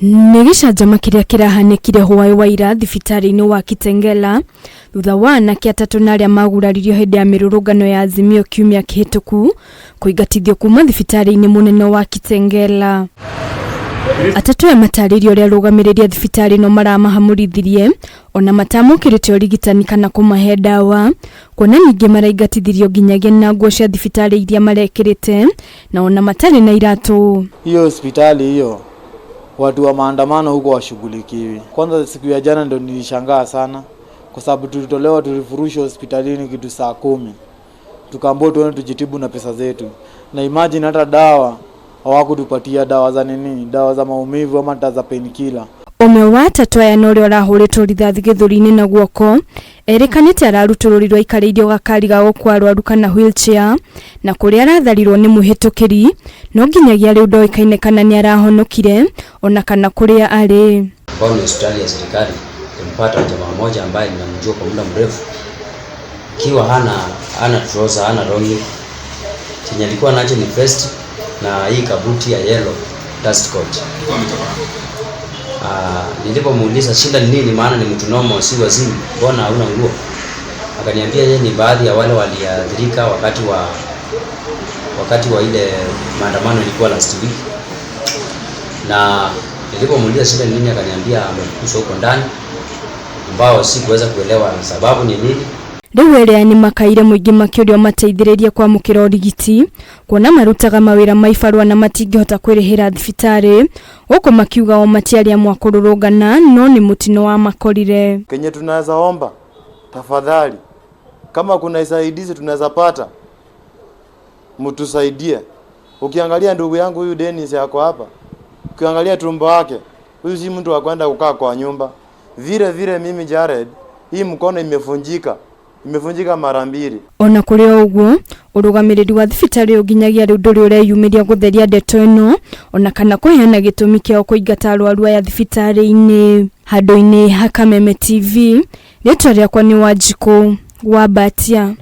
Nigishanjama kiria kirahanekire hwaĩ wa ira thibitari-inĩ wa Kitengela thutha wa anake atatu na aria maguraririo hindi ya mirurungano ya Azimio kiumia kihituku kuingatithio kuma thibitari-inĩ munene wa Kitengela. Atatu ya mataririo ria rugamirirĩa thibitari no maramahamurithirie ona matamukirite urigitani kana kumahe dawa kuona ningi maraingatithirio nginyagia na nguo cia thibitari iria marekirite na ona matari na iratu. Hiyo hospitali hiyo watu wa maandamano huko washughulikiwi. Kwanza siku ya jana ndo nilishangaa sana kwa sababu tulifurushwa hospitalini kitu saa 10. Tukaambiwa tuone tujitibu na pesa zetu. Na imagine hata dawa hawakutupatia dawa za nini, dawa za maumivu ama za painkiller. Umwe wa atatu aya no ria arahuritwo rithathi githuri-ini na guoko erikanite ararutururirwo ikariirio gakari ga gukwarwaru kana wheelchair na kuria aratharirwo ni muhitukiri no nginyagia riu ndoikaine kana ni arahonokire ona kana kuria ari. Kwa hospitali ya serikali tumpata jamaa mmoja ambaye ninamjua kwa muda mrefu kiwa hana trouser hana longi chenye alikuwa nacho ni vest na hii kabuti ya yellow dust coat. Nilipomuuliza shida ni nini, maana ni mtu normal si wazimu, mbona hauna nguo? Akaniambia yeye ni baadhi ya wale waliathirika wakati wa ile maandamano ilikuwa last week. Na nilipomuuliza shida ni nini, akaniambia amekuswa huko ndani ambao sikuweza kuelewa sababu ni nini. Riu eria ni makaire muingi makiurio mateithiririe kwa mukira urigiti kuona marutaga mawira maifarwa na matingihota kwirihira thibitari huko makiuga o matiaria mwakururungana no ni mutino wa makorire. Kenye tunaweza omba tafadhali, kama kuna isaidizi tunaweza pata mtusaidie. Ukiangalia ndugu yangu huyu Dennis yako hapa, ukiangalia tumbo wake, huyu si mtu wa kwenda kukaa kwa nyumba. Vile mimi Jared, hii mkono imevunjika mara 2. Ona kuri oguo urugamiriri wa thibitari uginyagia riu nduri ureyumiria gutheria ndeto ino ona kana kuheana gitumi kiao kuingata arwaru ya thibitari-ini. Handu-ini ha Kameme TV ritwa riakwa ni Wanjiku wa Batia.